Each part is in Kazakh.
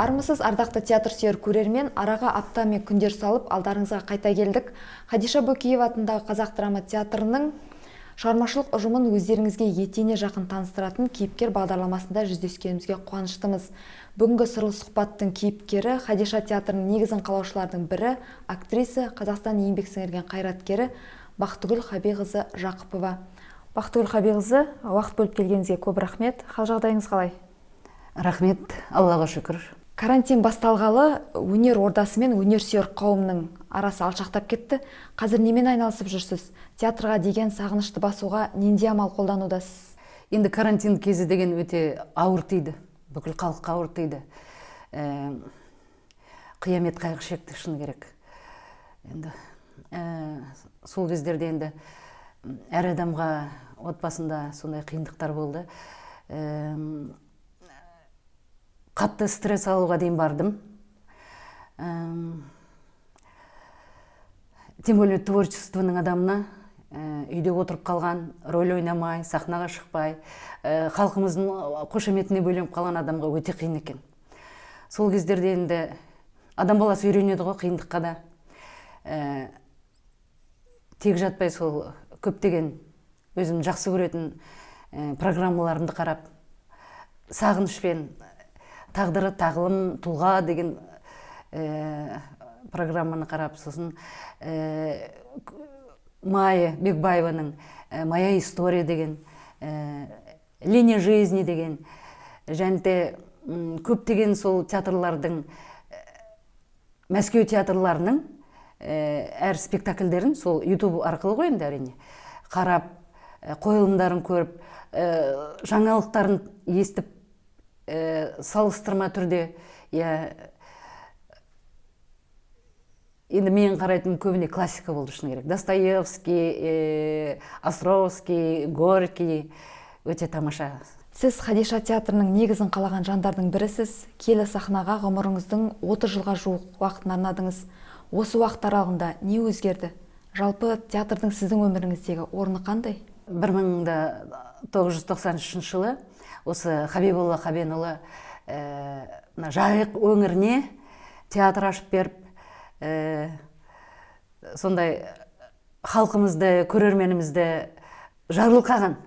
Армысыз, ардақты театр сүйер көрермен, араға апта мен күндер салып, алдарыңызға қайта келдік. Хадиша Бөкеева атындағы Қазақ драма театрының шығармашылық ұжымын өздеріңізге етене жақын таныстыратын кейіпкер бағдарламасында жүздескенімізге қуаныштымыз. Бүгінгі сырлы сұхбаттың кейіпкері Хадиша театрының негізін қалаушылардың бірі, актриса, Қазақстан еңбек сіңірген қайраткері Бақтыгүл Хабиқызы Жақыпова. Бақтыгүл Хабиқызы, уақыт бөліп келгеніңізге көп рахмет. Қал жағдайыңыз қалай? Рахмет, Аллаға шүкір. Карантин басталғалы өнер ордасы мен өнерсүйер қауымның арасы алшақтап кетті. Қазір немен айналысып жүрсіз? Театрға деген сағынышты басуға нендей амал қолданудасыз? Енді карантин кезі деген өте ауыр тиді. Бүкіл халыққа ауыр тиді. Қиямет қайғы шекті, шыны керек. Енді сол кездерде енді әр адамға отбасында сондай қиындықтар болды. Қатты стресс алуға дейін бардым. Тем более творчествоның адамына үйде отырып қалған, роль ойнамай, сахнаға шықпай, халқымыздың қошеметіне бөленіп қалған адамға өте қиын екен. Сол кездерде енді адам баласы үйренеді ғой қиындыққа да. Тек жатпай сол көптеген өзім жақсы көретін программаларымды қарап, сағынышпен тағдыры тағылым тұлға деген программаны қарап, сосын Майя Бекбаеваның «Моя история» деген, «Линия жизни» деген, және көптеген сол театрлардың, Мәскеу театрларының әр спектакльдерін сол YouTube арқылы ғой енді әрине қарап, қойылымдарын көріп, жаңалықтарын естіп, салыстырма түрде, енді мен қарайтын көбіне классика болды, шыны керек. Достоевский, Островский, Горький, өте тамаша. Сіз Хадиша театрының негізін қалаған жандардың бірісіз. Келі сахнаға ғұмырыңыздың 30 жылға жуық уақытын арнадыңыз. Осы уақыт аралығында не өзгерді? Жалпы театрдың сіздің өміріңіздегі орны қандай? 1993 жылы осы Хабиболла Хабенұлы Жайық өңіріне театр ашып беріп, сондай халқымызды, көрерменімізді жарылқаған.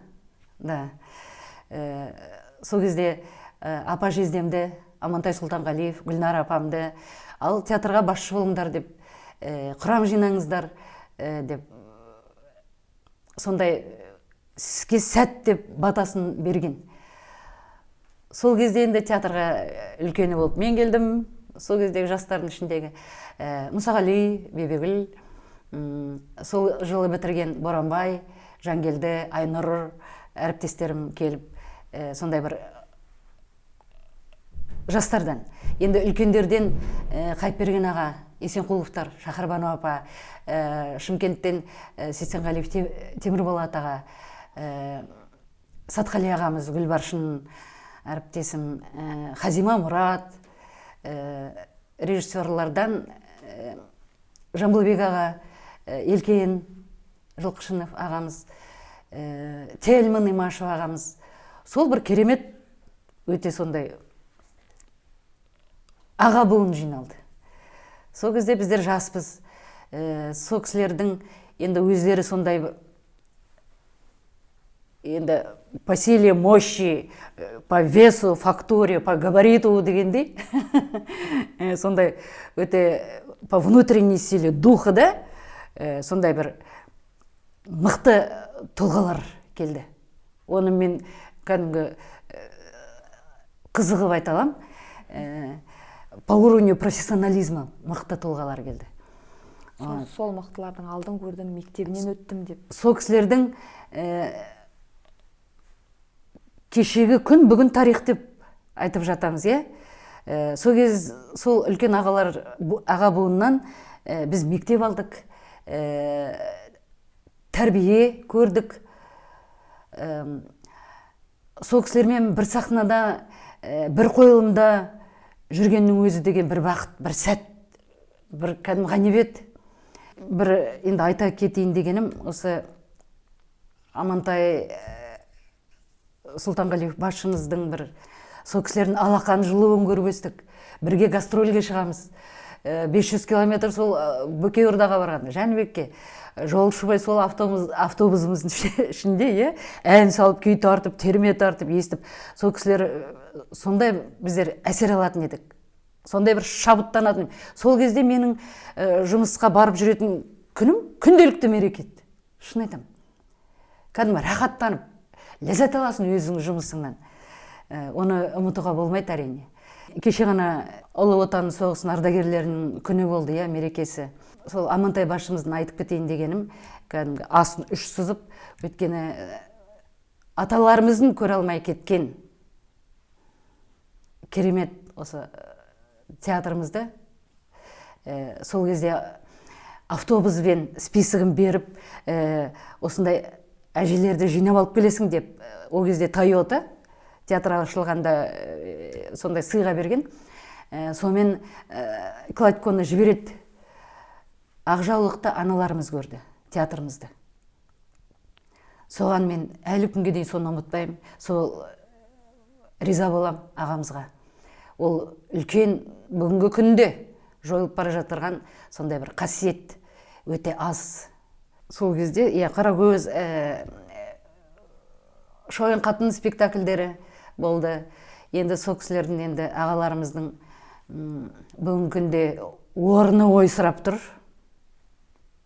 Сол кезде апа жездемді, Амантай Сұлтанғалиев, Гүлнар апамды, ал театрға басшы болыңдар деп, құрам жинаңыздар деп, сондай сізге сәт деп батасын берген. Сол кезде енді театрға үлкені болып мен келдім. Сол кездегі жастардың ішіндегі Мұсағали, Бебегүл, сол жылы бітірген Боранбай, Жангелді, Айнұр әріптестерім келіп, сондай бір жастардан. Енді үлкендерден Қайыпберген аға, Есенқұловтар, Шахарбану апа, Шымкенттен Сейсенғалиев Темірболат аға, Сатқали ағамыз, Гүлбаршын әріптесім, Хазима Мұрат, режиссерлардан Жамбылбек аға, Елкен Жылқышынов ағамыз, Тельман Имашев ағамыз. Сол бір керемет өте сондай аға буын жиналды. Сол кезде біздер жаспыз. Сол кісілердің енді өздері сондай енді по силе мощи, по весу, фактуре, по габариту дегендей, сондай өте по внутренней силе духа, да, сондай бір мықты тұлғалар келді. Оны мен кәдімгі қызығып айталам, по уровню профессионализма мықты тұлғалар келді. Сол мықтылардың алдын көрдім, мектебінен өттім деп. Сол кісілердің кешегі күн бүгін тарих деп айтып жатамыз, Сол кез сол үлкен аға буыннан біз мектеп алдық, тәрбие көрдік. Сол кісілермен бір сахнада, бір қойылымда жүргеннің өзі деген бір бақыт, бір сәт, бір кәдімгі ғанибет. Бір енді айта кетейін дегенім, осы Амантай Сұлтанғалиев басшымыздың бір сол кісілердің алақан жылуын көріп өстік. Бірге гастрольге шығамыз. 500 километр сол Бөкейордаға барғанда, Жәнібекке. Жолшыбай сол автобусымыздың ішінде, ән салып, күй тартып, терме тартып, естіп. Сол кісілер сондай біздер әсер алатын едік. Сондай бір шабыттанатын. Сол кезде менің жұмысқа барып жүретін күнім күнделікті мереке еді. Шын айтамын. Кәдімгі рахаттанып, ләззат аласың өзің жұмысыңнан. Оны ұмытуға болмайды әрине. Кеше ғана Ұлы Отан соғысының ардагерлерінің күні болды, мерекесі. Сол Амантай басшымыздың айтып кетейін дегенім, кәдімгі асын үш сызып, өйткені аталарымыздың көре алмай кеткен керемет осы театрымызды сол кезде автобуспен списогын беріп, осындай әжелерді жинап алып келесің деп, ол кезде Тойота театр ашылғанда сондай сыйға берген. Сонымен Кладьконы жібереді. Ақжаулықты аналарымыз көрді театрымызды. Соған мен әлі күнге дейін соны ұмытпаймын. Сол риза болам ағамызға. Ол үлкен бүгінгі күнде жойылып бара жатырған сондай бір қасиет өте аз. Сол кезде Қаракөз, Шойын қатын спектакльдері болды. Енді сол кісілердің, енді ағаларымыздың бүгінгі күнде орны ойсырап тұр.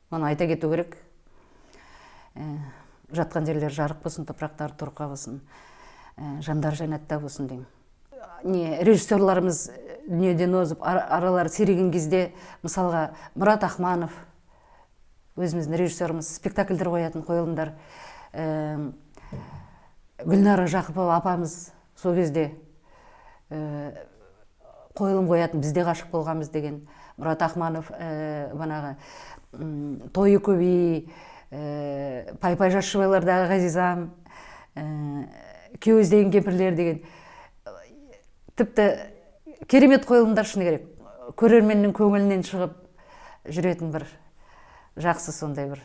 Оны айта кету керек. Жатқан жерлер жарық болсын, топырақтар торқа болсын, жандар жәннатта болсын деймін. Режиссерларымыз дүниеден озып, аралары сиреген кезде, мысалға Мұрат Ахманов, өзіміздің режиссеріміз, спектакльдер қоятын қойылымдар. Гүлнара Жақыпова апамыз сол кезде қойылым қоятын, бізде ғашық болғанбыз деген. Мұрат Ахманов банағы Тойы көбей, Пай-пай жас жұбайлардағы Ғазизам, Кеуіздеген кемпірлер деген. Тіпті керемет қойылымдар шыны керек. Көрерменнің көңілінен шығып жүретін бір жақсы сондай бір.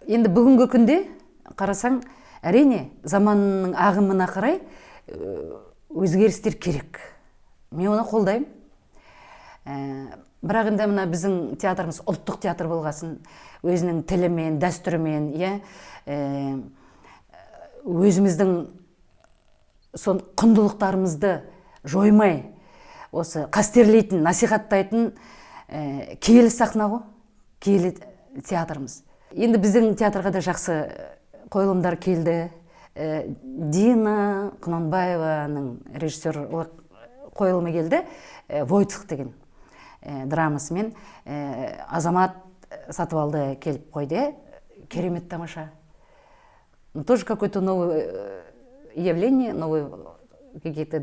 Енді бүгінгі күнде қарасаң, әрине заманның ағымына қарай өзгерістер керек. Мен оны қолдаймын. Бірақ енді мына біздің театрымыз ұлттық театр болғасын, өзінің тілімен, дәстүрімен, өзіміздің сон құндылықтарымызды жоймай, осы қастерлейтін, насихаттайтын киелі сахна ғой, киелі театрымыз. Енді біздің театрға да жақсы қойылымдар келді. Дина Құнанбаеваның режиссерлық қойылымы келді, Войцех деген драмасымен. Азамат Сатыбалды келіп қойды, керемет тамаша. Тоже какое-то новое явление, новые какие-то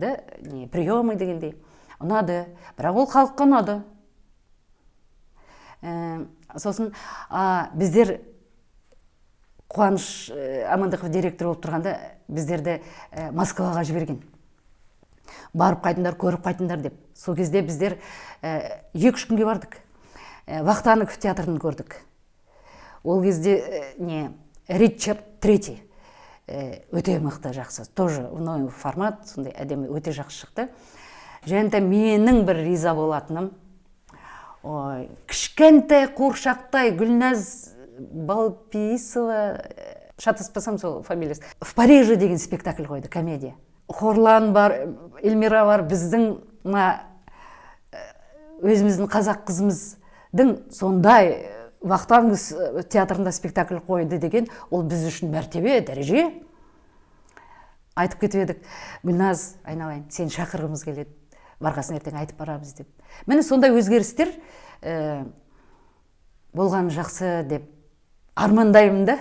приемы дегендей. Ұнады, бірақ ол халыққа ұнады. Сосын біздер Қуаныш Амандықов директор болып тұрғанда біздерді Москваға жіберген. Барып қайтындар, көріп қайтындар деп. Сол кезде біздер 2-3 күнге бардық. Вахтанов театрын көрдік. Ол кезде Ричард III өте мықты жақсы. Тоже новый формат, сондай әдемі өте жақсы шықты. Және менің бір риза болатыным, кішкентай қуыршақтай Гүлназ Балпейісова, шатаспасам сол фамилиясы, в Париже деген спектакль қойды, комедия. Хорлан бар, Эльмира бар, біздің өзіміздің қазақ қызымыздың сондай Вахтанов театрында спектакль қойды деген, ол біз үшін мәртебе, дәреже. Айтып кетіп едік, Гүлназ, айналайын, сен шақырғымыз келеді, барғасын ертең айтып барамыз деп. Міне сондай өзгерістер болған жақсы деп армандаймын да,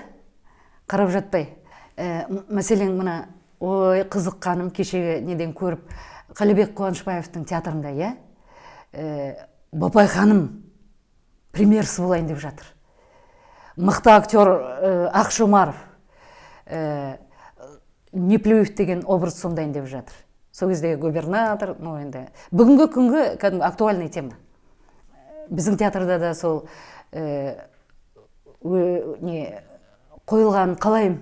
қарап жатпай. Мәселен, мына қызыққаным кешегі неден көріп, Қалибек Қуанышбаевтың театрында, Бопай ханым премьерсы болайын деп жатыр. Мықты актер Ақшомаров, Неплюев деген образ сондайын деп жатыр. Сол кездегі губернатор, енді бүгінгі күнгі кәдімгі актуальный тема. Біздің театрда да сол қойылған қалайым.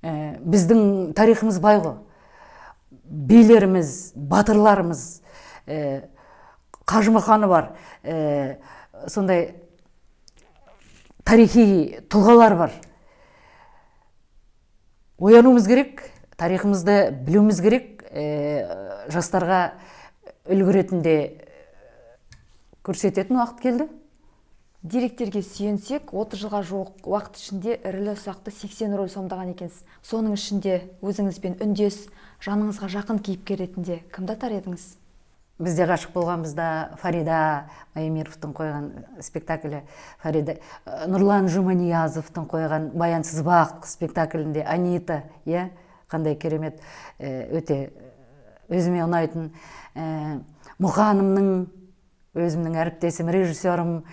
Біздің тарихымыз бай ғой. билеріміз, батырларымыз, Қажымұқаны бар, сондай тарихи тұлғалар бар. Оянуымыз керек, тарихымызды білуіміз керек, жастарға үлгі ретінде көрсететін уақыт келді. Деректерге сүйенсек, 30 жылға жуық уақыт ішінде ірілі ұсақты 80 рөл сомдаған екенсіз. Соның ішінде өзіңізбен үндес, жаныңызға жақын кейіпкер ретінде кімді атар едіңіз? Бізде ғашық болғанымызда Фарида Майемировтың қойған спектаклі, Нұрлан Жұманиязовтың қойған Баянсыз бақ спектаклінде Анита, қандай керемет, өте өзіме ұнайтын. Мұханымның, өзімнің әріптесім, режиссерім,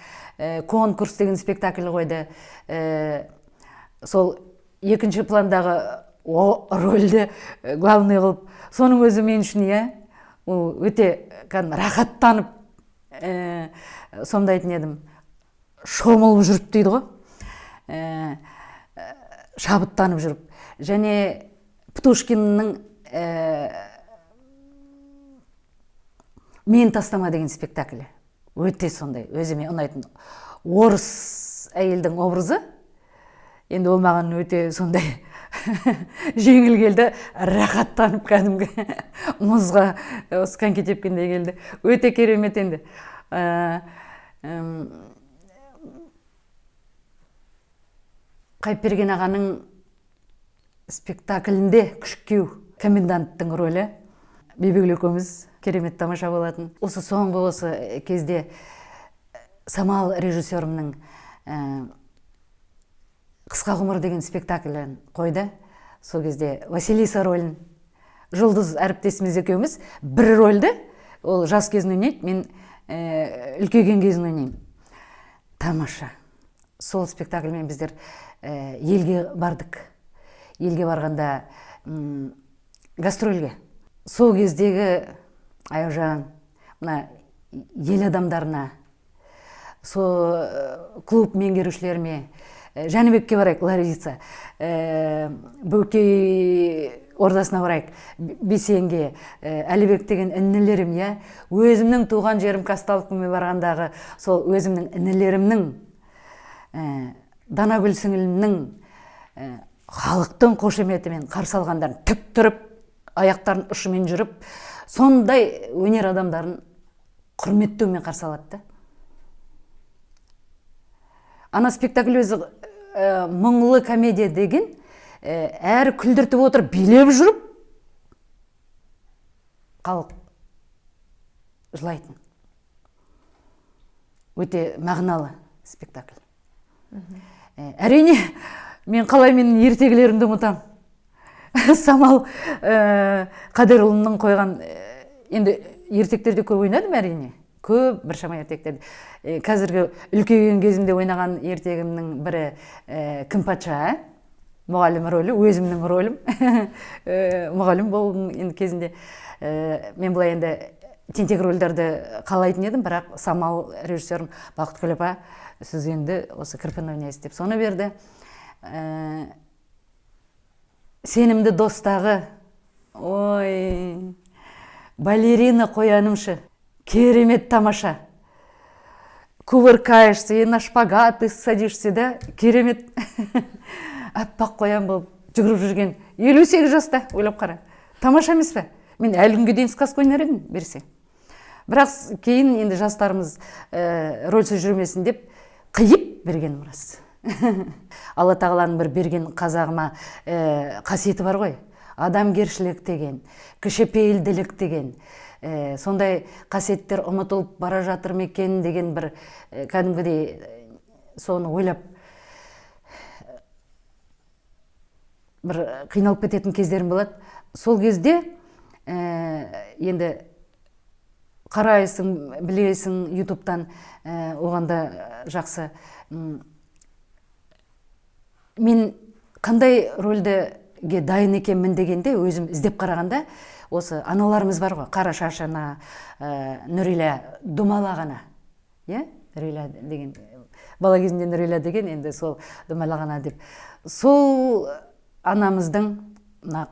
конкурс деген спектакль қойды. Сол екінші пландағы рөлді главный қылып, соның өзі мен үшін өте рахаттанып сомдайтын едім. Шомылып жүріп дейді ғой, шабыттанып жүріп. Және Птушкиннің «Мен тастама» деген спектаклі. Өте сондай, өзіме ұнайтын. Орыс әйелдің образы, енді ол маған өте сондай жеңіл келді, рахаттанып кәдімгі мұзға коньки тепкендей келді. Өте керемет енді. Қайыпберген ағаның спектаклінде Күшіккеу коменданттың рөлі, Бибігүл екеуміз керемет тамаша болатын. Осы соңғы кезде Самал режиссерімнің «Қысқа ғұмыр» деген спектаклін қойды. Сол кезде Василиса рөлін, Жұлдыз әріптесіміз екеуміз бір рөлді, ол жас кезін ойнайды, мен үлкейген кезін ойнаймын. Тамаша. Сол спектакльмен біздер елге бардық. Елге барғанда гастрольге. Сол кездегі Аяужан, ел адамдарына, сол клуб меңгерушілеріме, Жәнібекке барайық, Лариса, Бөкей ордасына барайық, Бесенге, Әлібек деген інілерім, өзімнің туған жерім Казталовкіме барғандағы сол өзімнің інілерімнің, Данагүл сіңілімнің халықтың қошеметімен қарсы алғандарын тік тұрып, аяқтарын ұшымен жүріп, сондай өнер адамдарын құрметтеумен қарсы алады. Ана спектакль өзі мұңлы комедия деген, әрі күлдіртіп отырып, билеп жүріп, халық жылайтын. Өте мағыналы спектакль. Әрине, мен қалай менің ертегілерімді ұмытам. Самал Қадырұлының қойған, енді ертектерде көп ойнадым әрине. Көп, біршама ертектерде. Қазіргі үлкейген кезімде ойнаған ертегімнің бірі Кім патша, мұғалім рөлі, өзімнің рөлім. Мұғалім болдым енді кезінде. Мен бұлай енді тентек рөлдерді қалайтын едім, бірақ Самал режиссерім Бақытгүл апа, сіз енді осы кірпін ойнайсыз деп соны берді. Сенімді достағы, ой, балерина қоянымшы, керемет тамаша. Кувыркаешься, и на шпагат ты садишься, да? Керемет. Аппақ қоян болып жүгіріп жүрген. 58 жаста, ойлап қара. Тамаша емес пе? Мен әлі күнге дейін сказка ойнар едім, берсе. Бірақ кейін енді жастарымыз рөлсіз жүрмесін деп қиып берген рас. Алла тағаланың бір берген қазағыма қасиеті бар ғой. Адамгершілік деген, кішіпейілділік деген, сондай қасиеттер ұмытылып бара жатыр ма екен деген бір кәдімгідей соны ойлап бір қиналып кететін кездерім болады. Сол кезде енді қарайсың, білесің ютубтан, оғанда жақсы. Мен қандай рөлдеге дайын екенмін дегенде өзім іздеп қарағанда, осы аналарымыз бар ғой, Қара Шашана, Нүрила Думалағана. Нүрила деген, бала кезінде Нүрила деген, енді сол Думалағана деп. Сол анамыздың,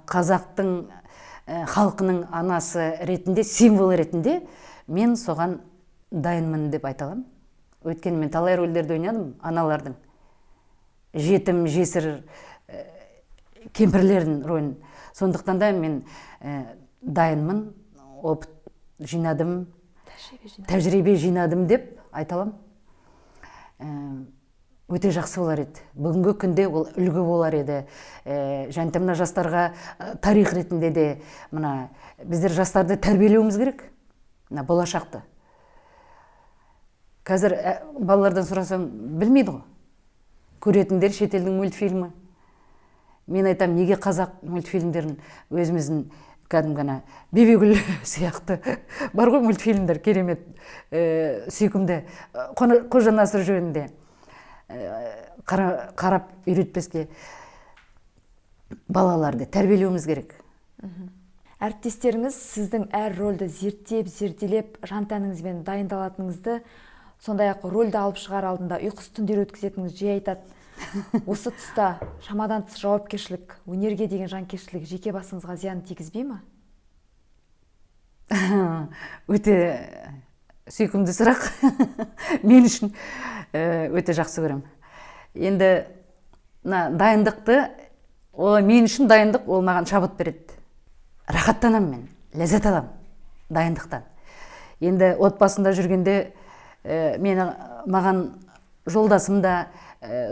қазақтың халқының анасы ретінде, символ ретінде мен соған дайынмын деп айта аламын. Өйткені мен талай рөлдерді ойнадым, аналардың, жетім, жесір кемпірлердің рөлін. Сондықтан да мен дайынмын, опыт жинадым, тәжірибе жинадым деп айта аламын. Өте жақсы болар еді. Бүгінгі күнде ол үлгі болар еді. Және мына жастарға тарих ретінде де мына біздер жастарды тәрбиелеуіміз керек. Мына болашақты. Қазір балалардан сұрасам білмейді ғой. Көретіндер шетелдің мультфильмі. Мен айтам, неге қазақ мультфильмдерін өзіміздің кәдімгі Бебегүл сияқты бар ғой мультфильмдер, керемет, сүйкімді, Қожа Насыр жөнінде қарап үйретпеске балаларды тәрбиелеуіміз керек. Әріптестеріңіз сіздің әр рөлді зерделеп, жан-тәніңізбен дайындалатыныңызды, сондай-ақ рөлді алып шығар алдында ұйқысыз түндер өткізетініңізді жиі айтады. Осы тұста шамадан тыс жауапкершілік, өнерге деген жанкештілік жеке басыңызға зиян тигізбей ме? Өте сүйкімді сұрақ. Мен үшін өте жақсы көрем. Енді дайындықты, мен үшін дайындық ол маған шабыт береді. Рахаттанам мен, ләззат алам дайындықтан. Енді отбасында жүргенде маған жолдасым да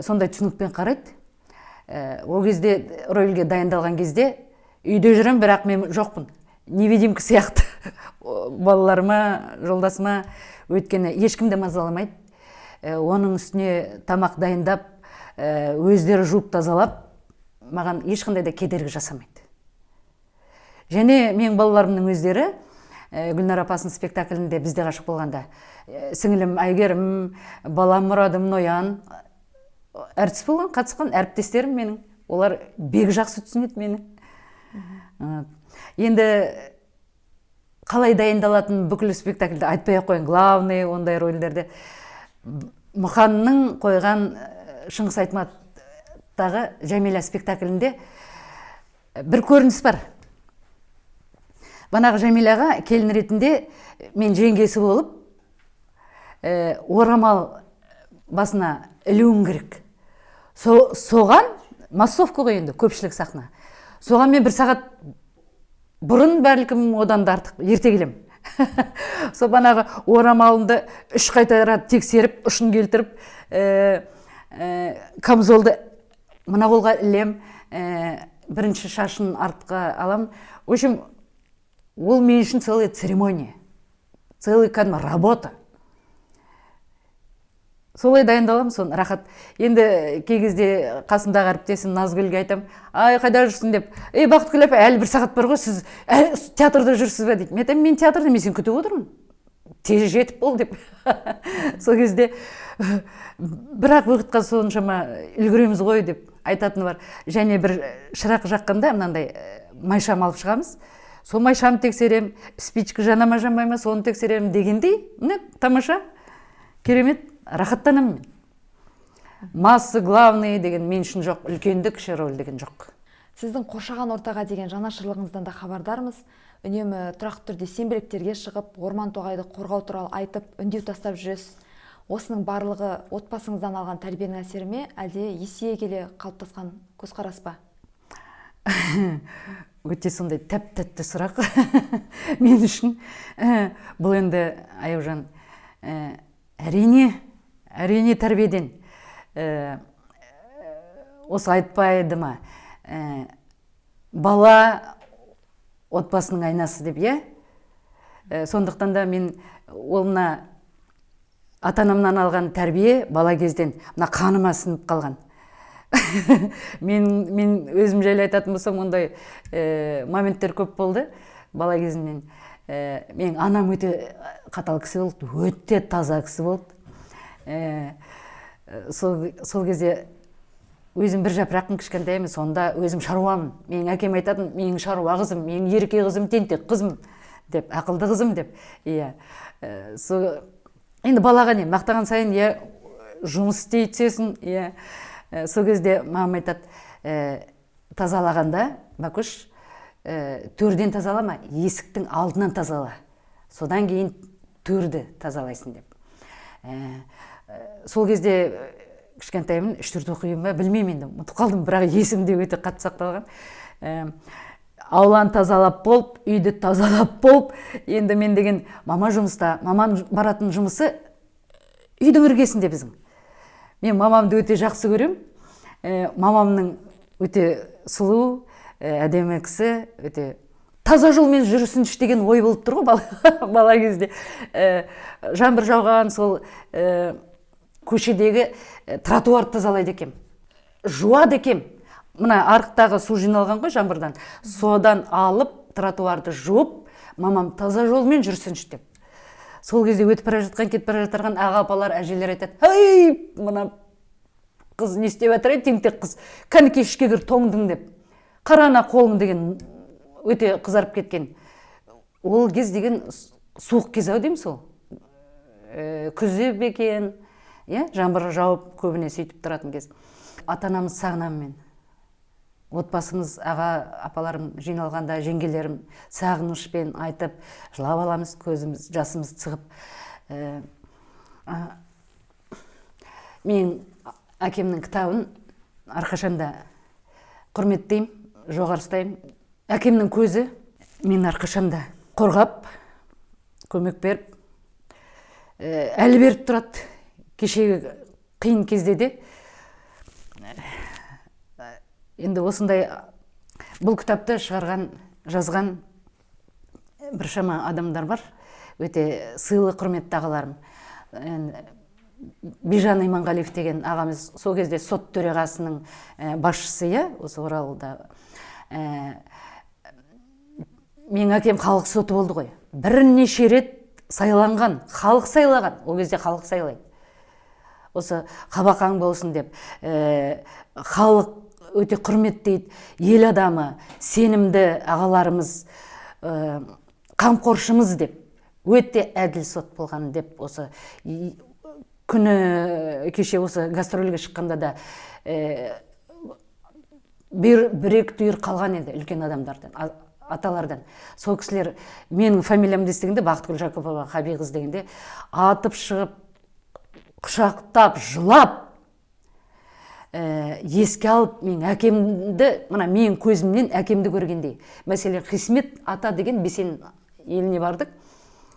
сондай түсінікпен қарайды. Ол кезде рөлге дайындалған кезде үйде жүрем, бірақ мен жоқпын. Невидимка сияқты балаларыма, жолдасыма, өйткені ешкім де мазаламайды. Оның үстіне тамақ дайындап, өздері жуып тазалап, маған ешқандай да кедергі жасамайды. Және мен балаларымның өздері Гүлнар апасының спектаклінде бізде ғашық болғанда, сіңілім Әйгерім, балам Мұрадым Ноян әртіс болған, қатысқан әріптестерім менің. Олар бек жақсы түсінеді мені. Енді қалай дайындалатын бүкіл спектакльді айтпай ақ қойын, главный ондай рөлдерді. Мұханның қойған Шыңғыс Айтматовтағы Жәмила спектаклінде бір көрініс бар. Банағы Жәмилаға келін ретінде мен жеңгесі болып, орамал басына ілуім керек. Соған массовка ғой енді, көпшілік сахна. Соған мен бір сағат бұрын, бәлкім одан да артық ерте келем. Сол банағы орамалымды 3 қайтара тексеріп, ұшын келтіріп, камзолды мына қолға ілем, бірінші шашын артқа алам. В общем, ол мен үшін целая церемония, целая работа. Солай дайындалам, сон рахат. Енді кей кезде қасымдағы әріптесім Назгүлге айтам, ай, қайда жүрсің деп, Бақытгүл апа, әлі бір сағат бар ғой, сіз театрда жүрсіз бе дейді. Мен айтам, мен театрда, мен сен күтіп отырмын. Тез жетіп бол деп. Сол кезде бірақ уақытқа соншама үлгіреміз ғой деп айтатыны бар. Және бір шырақ жаққанда мынандай майшам алып шығамыз. Сол майшамды тексерем, спичка жана ма жанбай ма, соны тексерем дегендей, тамаша, керемет. Рахаттанам мен. Массы главный деген мен үшін жоқ, үлкенді кіші рөл деген жоқ. Сіздің қоршаған ортаға деген жанашырлығыңыздан да хабардармыз. Үнемі тұрақты түрде сенбіліктерге шығып, орман тоғайды қорғау туралы айтып, үндеу тастап жүресіз. Осының барлығы отбасыңыздан алған тәрбиенің әсері ме, әлде есейе келе қалыптасқан көзқарас па? Өте сондай тәп-тәтті сұрақ мен үшін. Бұл енді Аяужан, әрине тәрбиеден. Осы айтпайды ма? Бала отбасының айнасы деп, сондықтан да мен олына ата-анамнан алған тәрбие бала кезден қаныма сіңіп қалған. Мен өзім жайлы айтатын болсам, ондай моменттер көп болды бала кезімнен. Мен анам өте қатал кісі болды, өте таза кісі болды. Сол кезде өзім бір жапырақпын, кішкентаймын, сонда өзім шаруамын. Менің әкем айтатын, менің шаруа қызым, менің ерке қызым, тентек қызым деп, ақылды қызым деп. Енді балаға не, мақтаған сайын жұмыс істей түсесің. Сол кезде мамам айтады, тазалағанда, Бакуш, төрден тазалама, есіктің алдынан тазала. Содан кейін төрді тазалайсың деп. Сол кезде кішкентаймын, 3-4 оқимын ба, білмеймін енді, ұмытып қалдым, бірақ есімде өте қатты сақталған. Ауланы тазалап болып, үйді тазалап болып, енді мен деген мама жұмыста, мамам баратын жұмысы үйдің іргесінде біздің. Мен мамамды өте жақсы көрем. Мамамның өте сұлу, әдемі кісі, өте таза жолмен жүрсінші деген ой болып тұр ғой бала кезде. Жаңбыр жауған сол көшедегі тротуарды тазалайды екем. Жуады екем. Мына арықтағы су жиналған ғой жаңбырдан. Содан алып, тротуарды жуып, мамам таза жолмен жүрсінші деп. Сол кезде өтіп бара жатқан, кетіп бара жатырған аға апалар, әжелер айтады: "Ай, мына қыз не істеп жатыр, тентек қыз, кәнекей ішке кір, тоңдың" деп. "Қарана қолың" деген өте қызарып кеткен. Ол кез деген суық кез ау деймін сол. Күзде бекен, жаңбыр жауып көбіне сөйтіп тұратын кез. Ата-анамыз сағынамын мен. Отбасымыз, аға апаларым жиналғанда, жеңгелерім сағынышпен айтып, жылап аламыз, көзіміз, жасымыз сығып. Мен әкемнің кітабын әрқашанда құрметтеймін, жоғары ұстаймын. Әкемнің көзі мен әрқашанда қорғап, көмек беріп, әлі беріп тұрады. Кешегі қиын кезде де. Енді осындай бұл кітапты шығарған, жазған біршама адамдар бар. Өте сыйлы, құрметті ағаларым. Бижан Иманғалиев деген ағамыз сол кезде сот төрағасының басшысы, осы Оралда. Мен әкем халық соты болды ғой. Бірнеше рет сайланған, халық сайлаған. Ол кезде халық сайлайды. Осы қабақаң болсын деп, халық өте құрметтейді, ел адамы, сенімді ағаларымыз, қамқоршымыз деп, өте әділ сот болған деп, осы күні кеше осы гастрольге шыққанда да бір-екі түйір қалған еді үлкен адамдардан, аталардан. Сол кісілер менің фамилиямды естігенде, Бақытгүл Жакупова Хабиқыз дегенде, атып шығып, құшақтап, жылап, еске алып, мен әкемді, мына мен көзімнен әкемді көргендей. Мәселен, Хисмет ата деген Бесен еліне бардық.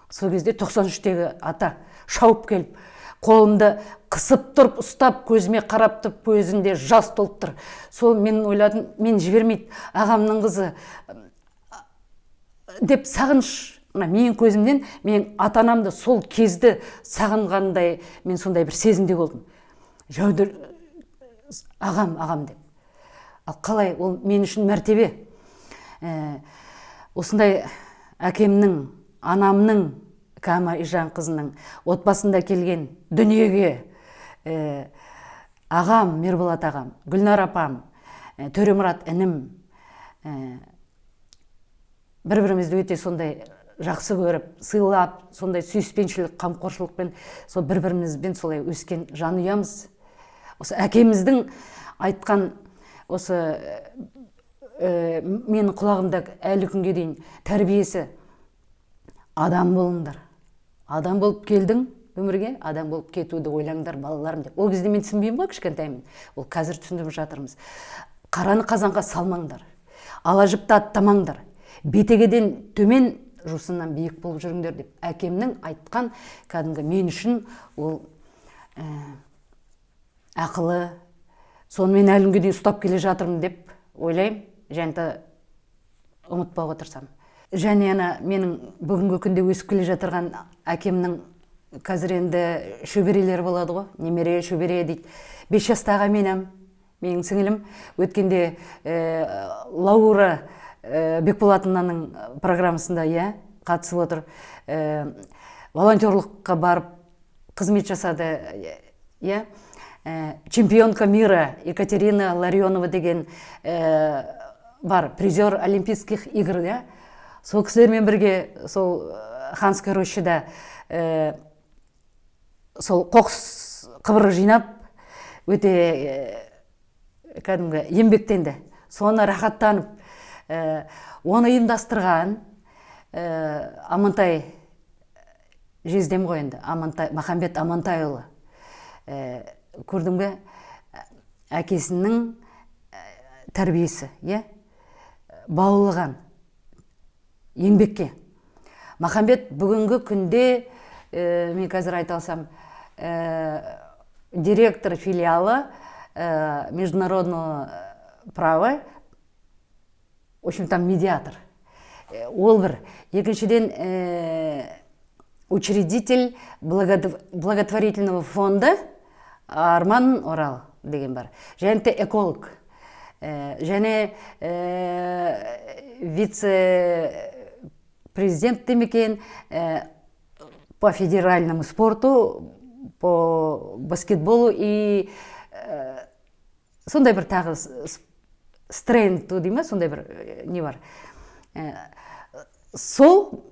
Сол кезде 93-тегі ата шауып келіп, қолымды қысып тұрып, ұстап, көзіме қарап тұрып, көзінде жас толып тұр. Сол мен ойладым, мен жібермейді, ағамның қызы деп сағыныш. Мен көзімнен, мен ата-анамды сол кезді сағынғандай, мен сондай бір сезімде болдым. Жәудір ағам деп. Ал қалай, ол мен үшін мәртебе. Осындай әкемнің, анамның, Кама Ижан қызының отбасында келген дүниеге ағам, Мерболат ағам, Гүлнар апам, Төремұрат інім, бір-бірімізді өте сондай жақсы көріп, сыйлап, сондай сүйіспеншілік, қамқоршылықпен, сол бір-бірімізбен солай өскен жанұямыз. Осы әкеміздің айтқан, осы менің құлағымда әлі күнге дейін тәрбиесі: адам болыңдар. Адам болып келдің өмірге, адам болып кетуді ойлаңдар, балаларым деп. Ол кезде мен түсінбеймін ғой, кішкентаймын. Ол қазір түсіндіріп жатырмыз. Қараны қазанға салмаңдар. Ала жіпті аттамаңдар. Бетегеден төмен, жусыннан биік болып жүріңдер деп. Әкемнің айтқан, кәдімгі мен үшін ол ақылы, сонымен әлі күнге дейін ұстап келе жатырмын деп ойлаймын. Және ұмытпауға тырысамын. Және менің бүгінгі күнде өсіп келе жатырған әкемнің қазір енді шөберелері болады ғой, немере шөбере дейді. 5 жастағы менің сіңілім өткенде Лаура Бекболатованың программасында қатысып отыр. Волонтерлыққа барып қызмет жасады. Чемпионка мира Екатерина Ларионова деген бар, призер Олимпийских игр. Сол кісілермен бірге сол Ханская рощада сол қоқыс қыбыры жинап, өте кәдімгі еңбектенді. Соны рахаттанып, Оны ұйымдастырған Амантай жездем ғой енді, Махамбет Амантайұлы. Көрдің бе, әкесінің тәрбиесі, баулыған еңбекке. Махамбет бүгінгі күнде, мен қазір айта алсам, директор филиала международного права, в общем, там медиатор. Ол бір. Екіншіден, учредитель благотворительного фонда Арман Орал деген бар. Және де эколог. Және вице-президент демекен по федеральному спорту, по баскетболу и сондай бір тағы стрейнту дейме, сондай бір не бар. Сол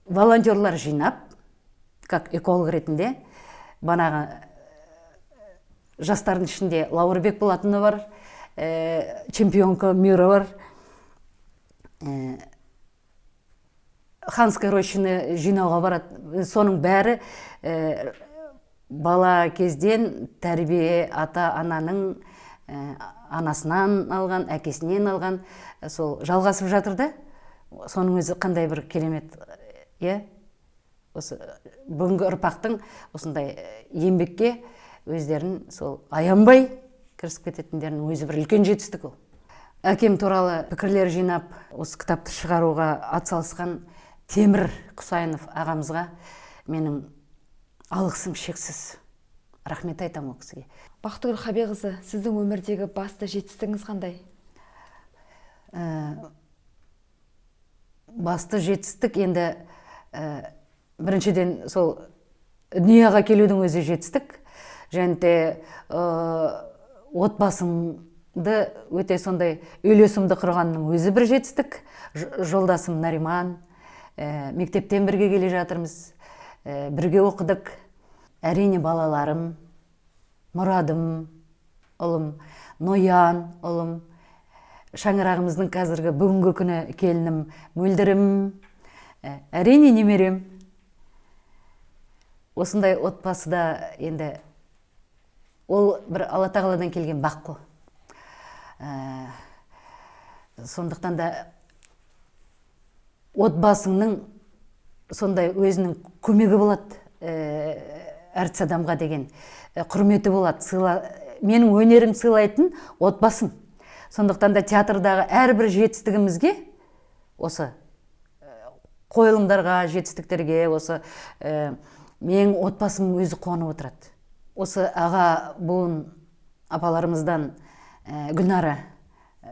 волонтерлар жинап, как эколог ретінде, банағы жастардың ішінде Лауырбек болатыны бар, чемпионка мира бар, Ханская рощины жинауға барады. Соның бәрі бала кезден тәрбие ата-ананың анасынан алған, әкесінен алған, сол жалғасып жатыр да. Соның өзі қандай бір керемет, осы бүгінгі ұрпақтың осындай еңбекке өздерін сол аянбай кірісіп кететіндерінің өзі бір үлкен жетістік ол. Әкем туралы пікірлер жинап, осы кітапты шығаруға атсалысқан Темір Құсайынов ағамызға менің алғысым шексіз. Рахмет айтамын ол кісіге. Бақтыгүл Хабеқызы, сіздің өмірдегі басты жетістігіңіз қандай? Басты жетістік енді біріншіден сол дүнияға келудің өзі жетістік. Және де отбасымды өте сондай үйлесімді құрғанның өзі бір жетістік. Жолдасым Нариман, мектептен бірге келе жатырмыз, бірге оқыдық. Әрине балаларым, Мұрадым ұлым, Ноян ұлым, шаңырағымыздың қазіргі бүгінгі күні келінім Мөлдірім, әрине немерем. Осындай отбасыда енді ол бір Алла тағаладан келген бақ қой. Сондықтан да отбасыңның сондай өзінің көмегі болады, әртіс адамға деген құрметі болады. Менің өнерім сыйлайтын отбасым. Сондықтан да театрдағы әрбір жетістігімізге, осы қойылымдарға, жетістіктерге, осы менің отбасым өзі қуанып отырады. Осы аға буын апаларымыздан Гүлнара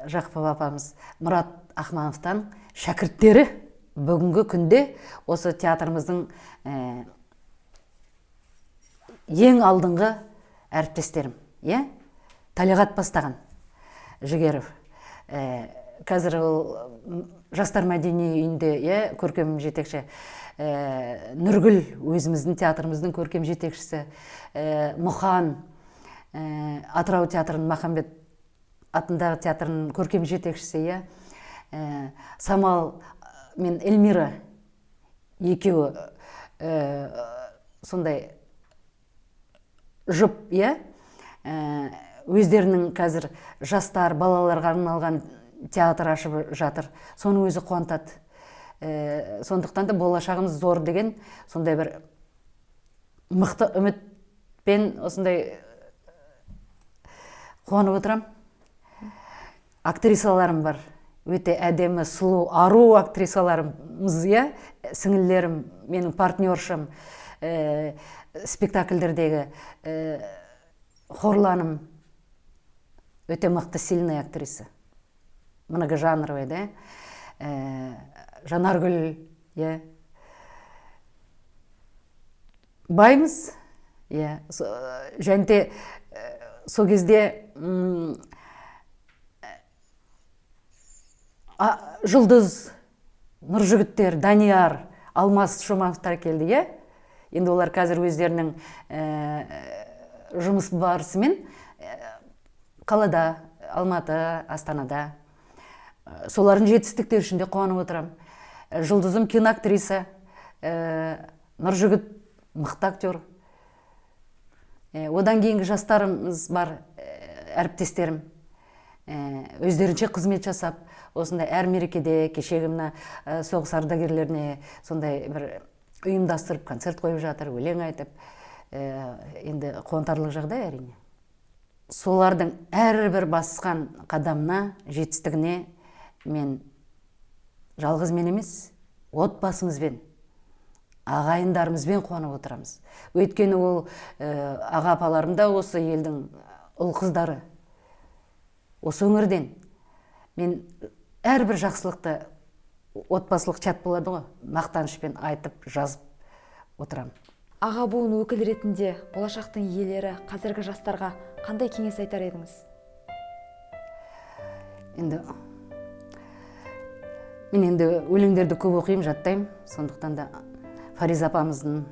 Жақыпова апамыз, Мұрат Ахмановтан шәкірттері бүгінгі күнде осы театрымыздың ең алдыңғы әріптестерім. Талиғат бастаған Жігеров. Қазір ол жастар мәдени үйінде көркем жетекші. Нұргүл өзіміздің театрымыздың көркем жетекшісі. Мұхан Атырау театрының, Махамбет атындағы театрының көркем жетекшісі. Самал мен Эльмира екеуі сондай жұп, өздерінің қазір жастар, балаларға арналған театр ашып жатыр. Соның өзі қуантады. Сондықтан да болашағымыз зор деген сондай бір мықты үмітпен осындай қуанып отырам. Актрисаларым бар. Өте әдемі, сұлу, ару актрисаларымыз, сіңілдерім, менің партнершым, спектакльдердегі Хорланым өте мықты, сильная актриса. Многожанровая, Жанаргүл, баймыз, және де сол кезде Жұлдыз, Нұржігіттер, Данияр, Алмас Шумановтар келді, Енді олар қазір өздерінің жұмыс барысымен қалада, Алматы, Астанада. Солардың жетістіктері үшін де қуанып отырам. Жұлдызым киноактриса, Нұржігіт мықты актер. Одан кейінгі жастарымыз бар, әріптестерім. Өздерінше қызмет жасап, осындай әр мерекеде кешегі мына соғыс ардагерлеріне сондай бір ұйымдастырып, концерт қойып жатыр, өлең айтып. Енді қуантарлық жағдай әрине. Солардың әрбір басқан қадамына, жетістігіне мен жалғыз мен емес, отбасымызбен, ағайындарымызбен қуанып отырамыз. Өйткені ол аға апаларым да осы елдің ұл қыздары, осы өңірден. Мен әрбір жақсылықты отбасылық чат болады ғой, мақтанышпен айтып, жазып отырам. Аға буын өкіл ретінде болашақтың иелері қазіргі жастарға қандай кеңес айтар едіңіз? Мен енді өлеңдерді көп оқимын, жаттаймын. Сондықтан да Фариза апамыздың,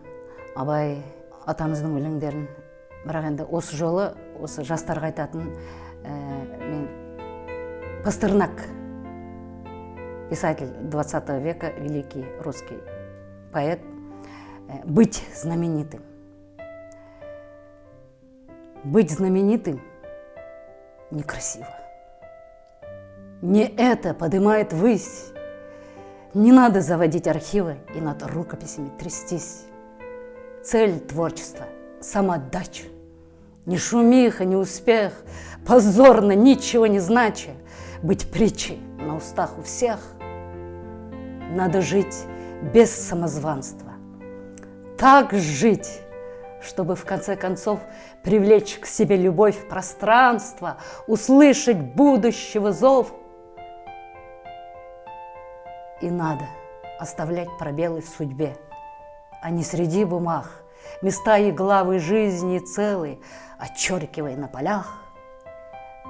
Абай атамыздың өлеңдерін. Бірақ енді осы жолы, осы жастарға айтатын, мен Пастернак, писатель 20 века, великий русский поэт, быть знаменитым. Быть знаменитым некрасиво. Не это поднимает ввысь. Не надо заводить архивы и над рукописями трястись. Цель творчества – самоотдача. Ни шумиха, ни успех, позорно, ничего не знача, быть притчей на устах у всех. Надо жить без самозванства. Так жить, чтобы в конце концов привлечь к себе любовь пространства, услышать будущего зов. И надо оставлять пробелы в судьбе, а не среди бумаг, места и главы жизни целые, отчеркивая на полях,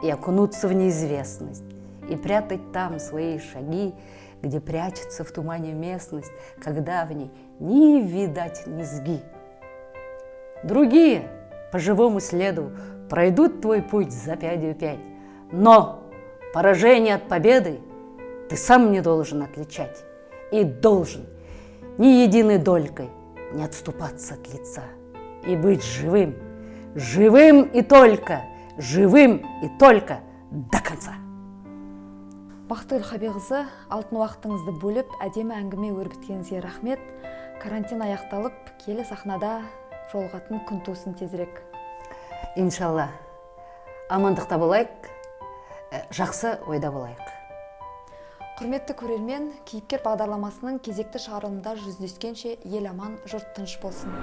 и окунуться в неизвестность, и прятать там свои шаги, где прячется в тумане местность, когда в ней ни видать низги. Другие по живому следу пройдут твой путь за пятью пять, но поражение от победы ты сам не должен отличать и должен ни единой долькой не отступаться от лица и быть живым, живым и только до конца. Бақтыгүл Хабиқызы, алтын уақытыңызды бөліп, әдемі әңгіме өрбіткеніңізге рахмет. Карантин аяқталып, келі сахнада жолығатын күн тусын тезірек. Иншалла. Амандықта болайық, жақсы ойда болайық. Құрметті көрермен, кейіпкер бағдарламасының кезекті шығарылымында жүздескенше ел аман, жұрт тыныш болсын.